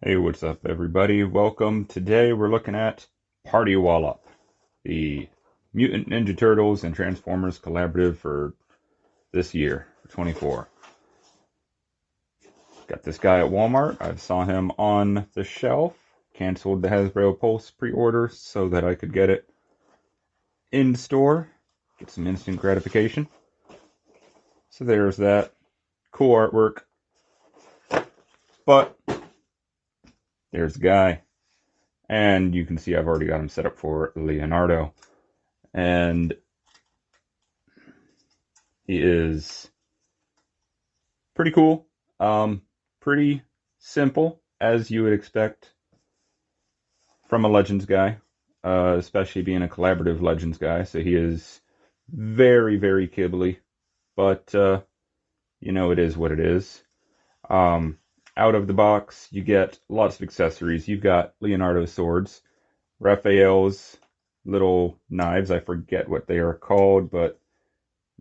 Hey, what's up, everybody? Welcome. Today we're looking at Party Wallop, the Mutant Ninja Turtles and Transformers collaborative for this year, 24. Got this guy at Walmart. I saw him on the shelf. Canceled the Hasbro Pulse pre-order so that I could get it in store, get some instant gratification. So there's that. Cool artwork. But there's the guy. And you can see I've already got him set up for Leonardo. And he is pretty cool. Pretty simple, as you would expect from a Legends guy, especially being a collaborative Legends guy. So he is very, very kibbly, but it is what it is. Um, Out of the box, you get lots of accessories. You've got Leonardo's swords, Raphael's little knives. I forget what they are called, but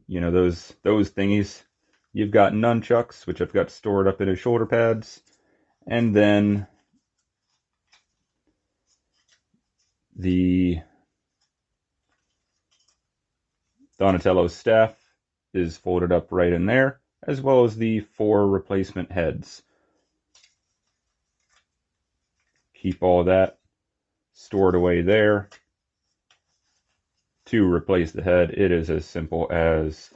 those thingies. You've got nunchucks, which I've got stored up in his shoulder pads, and then the Donatello's staff is folded up right in there, as well as the 4 replacement heads. Keep all that stored away there. To replace the head, it is as simple as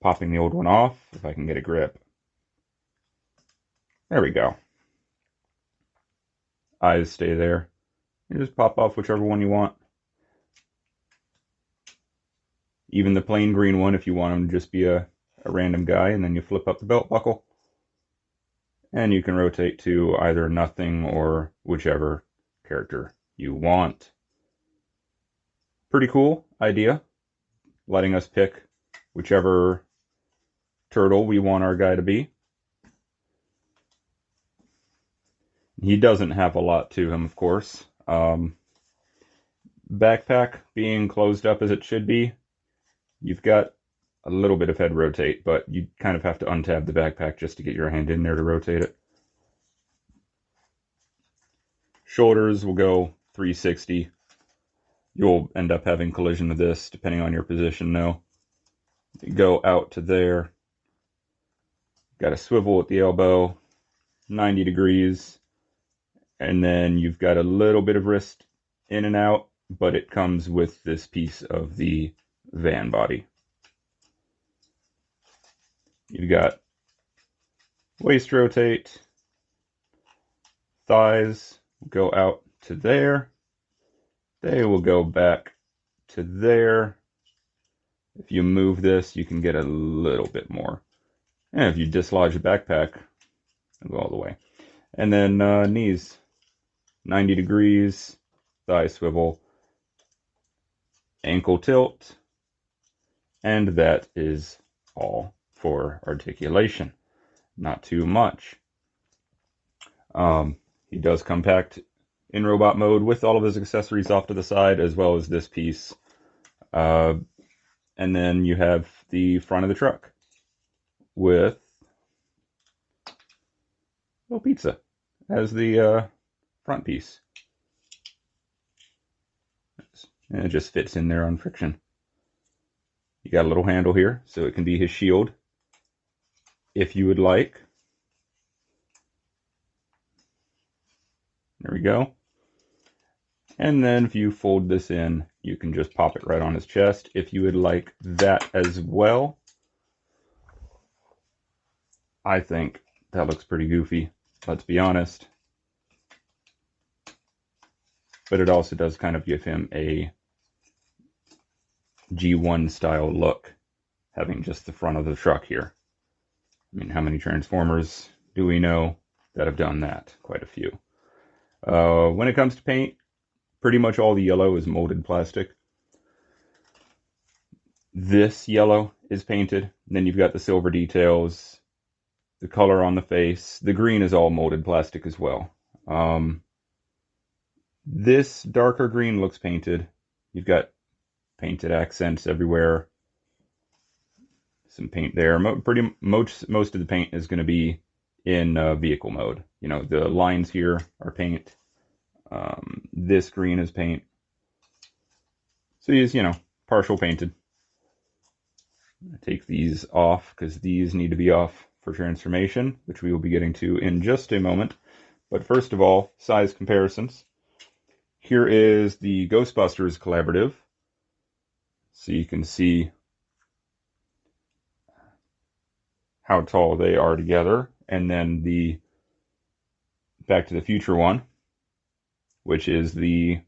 popping the old one off, if I can get a grip. There we go. Eyes stay there. You just pop off whichever one you want. Even the plain green one if you want him to just be a random guy, and then you flip up the belt buckle. And you can rotate to either nothing or whichever character you want. Pretty cool idea, letting us pick whichever turtle we want our guy to be. He doesn't have a lot to him, of course. Backpack being closed up as it should be, you've got a little bit of head rotate, but you kind of have to untab the backpack just to get your hand in there to rotate it. Shoulders will go 360. You'll end up having collision with this, depending on your position, though. You go out to there. Got a swivel at the elbow, 90 degrees. And then you've got a little bit of wrist in and out, but it comes with this piece of the van body. You've got waist rotate, thighs go out to there. They will go back to there. If you move this, you can get a little bit more. And if you dislodge the backpack, it'll go all the way. And then knees, 90 degrees, thigh swivel, ankle tilt, and that is all for articulation. Not too much. He does come packed in robot mode with all of his accessories off to the side, as well as this piece. And then you have the front of the truck with little pizza as the front piece. And it just fits in there on friction. You got a little handle here, so it can be his shield if you would like. There we go. And then if you fold this in, you can just pop it right on his chest if you would like that as well. I think that looks pretty goofy, let's be honest. But it also does kind of give him a G1 style look, having just the front of the truck here. I mean, how many Transformers do we know that have done that? Quite a few. When it comes to paint, pretty much all the yellow is molded plastic. This yellow is painted. Then you've got the silver details, the color on the face. The green is all molded plastic as well. This darker green looks painted. You've got painted accents everywhere. Some paint there. Most of the paint is going to be in vehicle mode. You know, the lines here are paint. This green is paint. So these, you know, partial painted. Take these off because these need to be off for transformation, which we will be getting to in just a moment. But first of all, size comparisons. Here is the Ghostbusters collaborative. So you can see how tall they are together. And then the Back to the Future one, which is the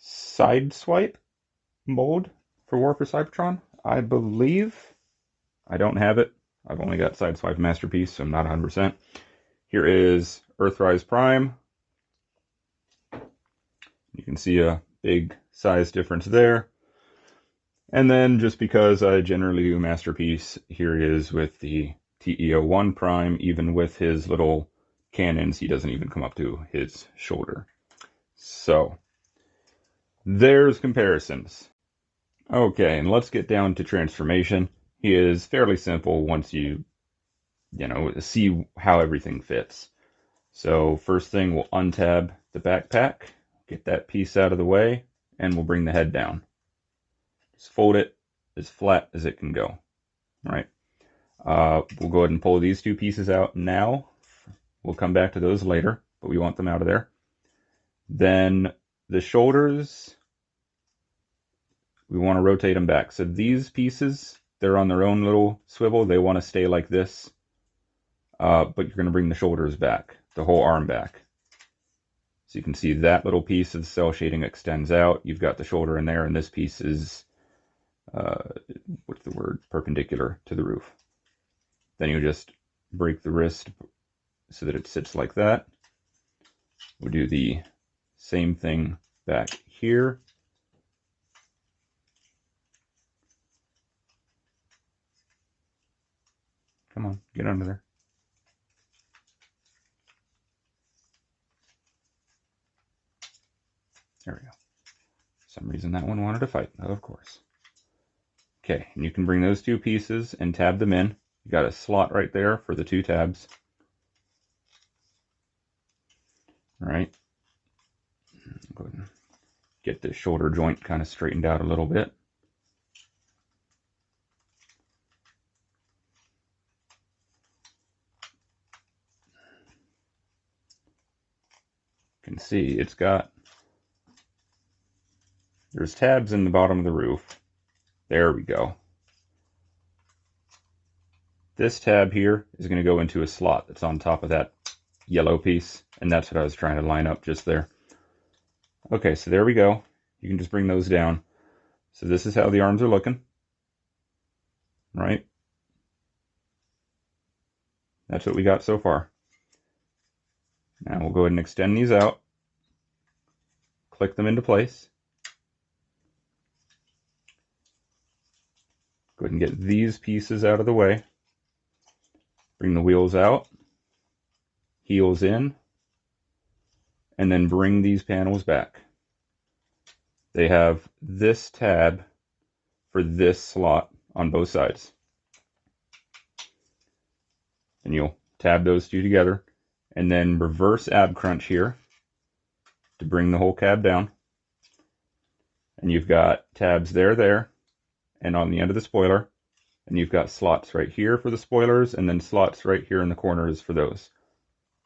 Sideswipe mold for War for Cybertron, I believe. I don't have it. I've only got Sideswipe Masterpiece, so I'm not 100%. Here is Earthrise Prime. You can see a big size difference there. And then just because I generally do Masterpiece, here he is with the TEO1 Prime. Even with his little cannons, he doesn't even come up to his shoulder. So, there's comparisons. Okay, and let's get down to transformation. He is fairly simple once you see how everything fits. So first thing, we'll untab the backpack, get that piece out of the way, and we'll bring the head down. Just fold it as flat as it can go. All right. We'll go ahead and pull these two pieces out now. We'll come back to those later, but we want them out of there. Then the shoulders, we want to rotate them back. So these pieces, they're on their own little swivel. They want to stay like this. But you're going to bring the shoulders back, the whole arm back. So you can see that little piece of the cell shading extends out. You've got the shoulder in there, and this piece is, what's the word, perpendicular to the roof. Then you just break the wrist so that it sits like that. We'll do the same thing back here. Come on, get under there. There we go. For some reason that one wanted to fight, of course. Okay, and you can bring those two pieces and tab them in. You got a slot right there for the two tabs. All right. Go ahead and get the shoulder joint kind of straightened out a little bit. You can see there's tabs in the bottom of the roof. There we go. This tab here is going to go into a slot that's on top of that yellow piece, and that's what I was trying to line up just there. Okay, so there we go. You can just bring those down. So this is how the arms are looking. Right? That's what we got so far. Now we'll go ahead and extend these out. Click them into place. Go ahead and get these pieces out of the way. Bring the wheels out. Heels in. And then bring these panels back. They have this tab for this slot on both sides. And you'll tab those two together. And then reverse ab crunch here to bring the whole cab down. And you've got tabs there, and on the end of the spoiler. And you've got slots right here for the spoilers, and then slots right here in the corners for those.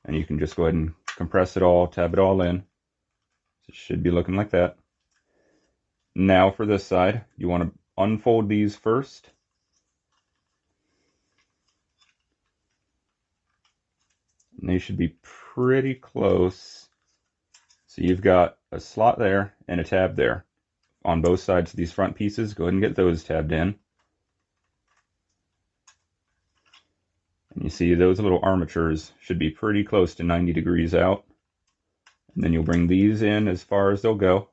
And you can just go ahead and compress it all, tab it all in. It should be looking like that. Now for this side, you want to unfold these first. And they should be pretty close. So you've got a slot there and a tab there. On both sides of these front pieces, go ahead and get those tabbed in. And you see those little armatures should be pretty close to 90 degrees out. And then you'll bring these in as far as they'll go.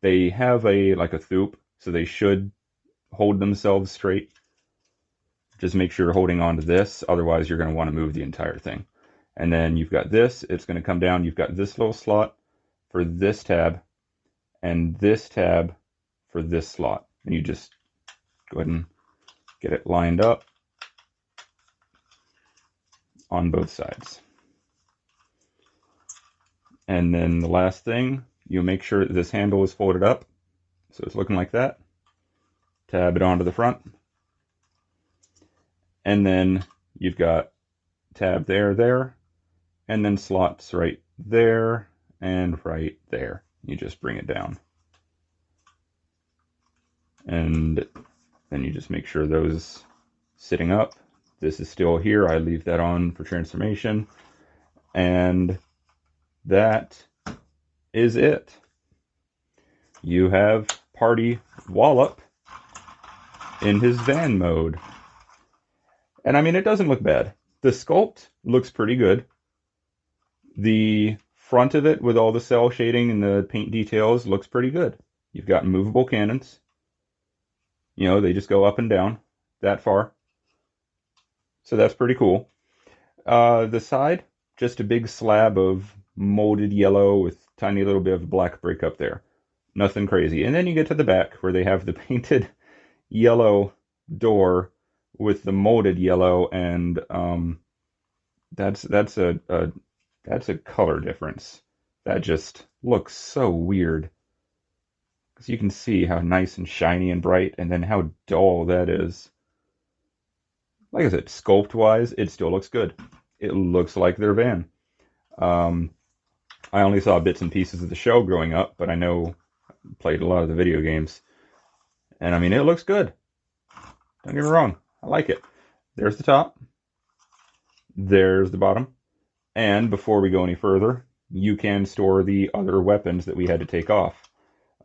They have like a thoop, so they should hold themselves straight. Just make sure you're holding on to this, otherwise you're going to want to move the entire thing. And then you've got this, it's going to come down. You've got this little slot for this tab, and this tab for this slot. And you just go ahead and get it lined up on both sides. And then the last thing, you make sure that this handle is folded up, so it's looking like that. Tab it onto the front. And then you've got tab there, and then slots right there and right there. You just bring it down. And then you just make sure those sitting up. This is still here. I leave that on for transformation. And that is it. You have Party Wallop in his van mode. And I mean, it doesn't look bad. The sculpt looks pretty good. The front of it with all the cell shading and the paint details looks pretty good. You've got movable cannons. You know, they just go up and down that far. So that's pretty cool. The side, just a big slab of molded yellow with tiny little bit of black brick up there. Nothing crazy. And then you get to the back where they have the painted yellow door with the molded yellow, and that's a color difference. That just looks so weird. Because you can see how nice and shiny and bright, and then how dull that is. Like I said, sculpt-wise, it still looks good. It looks like their van. I only saw bits and pieces of the show growing up, but I know played a lot of the video games. And I mean, it looks good. Don't get me wrong. I like it. There's the top. There's the bottom. And before we go any further, you can store the other weapons that we had to take off.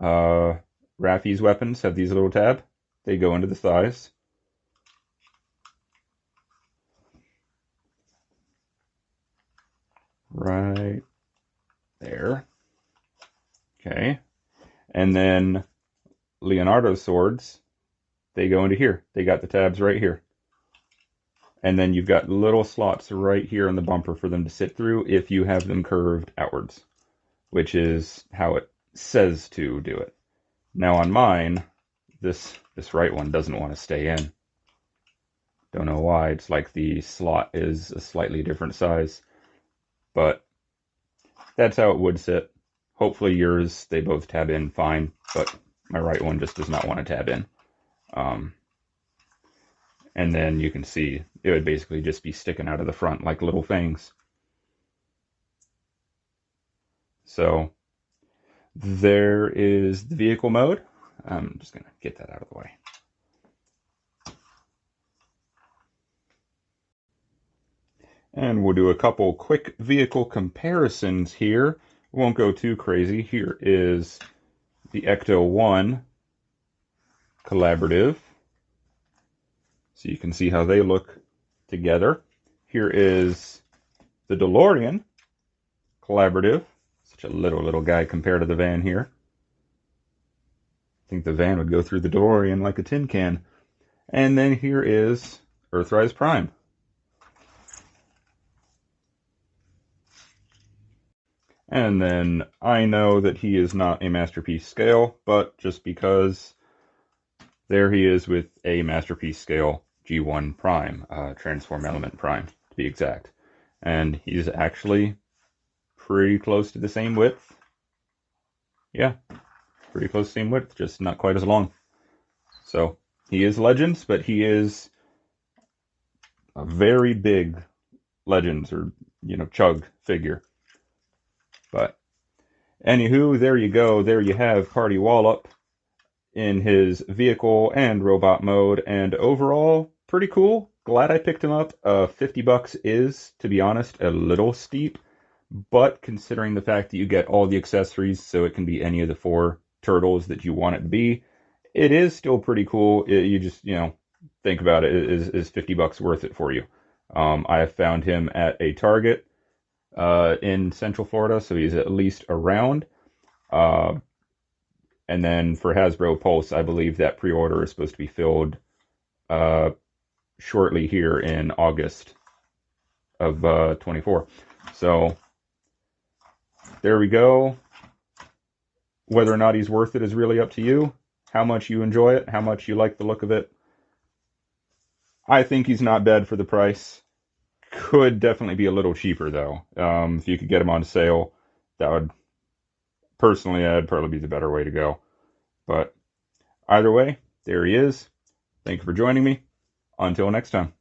Raffi's weapons have these little tabs. They go into the thighs. Right there. Okay. And then Leonardo's swords, they go into here. They got the tabs right here. And then you've got little slots right here in the bumper for them to sit through if you have them curved outwards, which is how it says to do it. Now on mine, this right one doesn't want to stay in. Don't know why. It's like the slot is a slightly different size. But that's how it would sit. Hopefully yours, they both tab in fine, but my right one just does not want to tab in. And then you can see it would basically just be sticking out of the front like little fangs. So there is the vehicle mode. I'm just going to get that out of the way. And we'll do a couple quick vehicle comparisons here. Won't go too crazy. Here is the Ecto 1 Collaborative. So you can see how they look together. Here is the DeLorean Collaborative. Such a little guy compared to the van here. I think the van would go through the DeLorean like a tin can. And then here is Earthrise Prime. And then I know that he is not a Masterpiece scale, but just because there he is with a Masterpiece scale G1 Prime, Transform Element Prime to be exact. And he's actually pretty close to the same width. Yeah, pretty close to the same width, just not quite as long. So he is Legends, but he is a very big Legends or, Chug figure. But anywho, there you go. There you have Party Wallop in his vehicle and robot mode, and overall pretty cool. Glad I picked him up. $50 is, to be honest, a little steep, but considering the fact that you get all the accessories, so it can be any of the 4 turtles that you want it to be, it is still pretty cool. You just, think about it. Is $50 worth it for you? I have found him at a Target in Central Florida, so he's at least around. And then for Hasbro Pulse, I believe that pre-order is supposed to be filled shortly here in August of 24. So there we go. Whether or not he's worth it is really up to you. How much you enjoy it, how much you like the look of it. I think he's not bad for the price. could definitely be a little cheaper though. If you could get them on sale, that would personally that'd probably be the better way to go. But either way, there he is. Thank you for joining me. Until next time.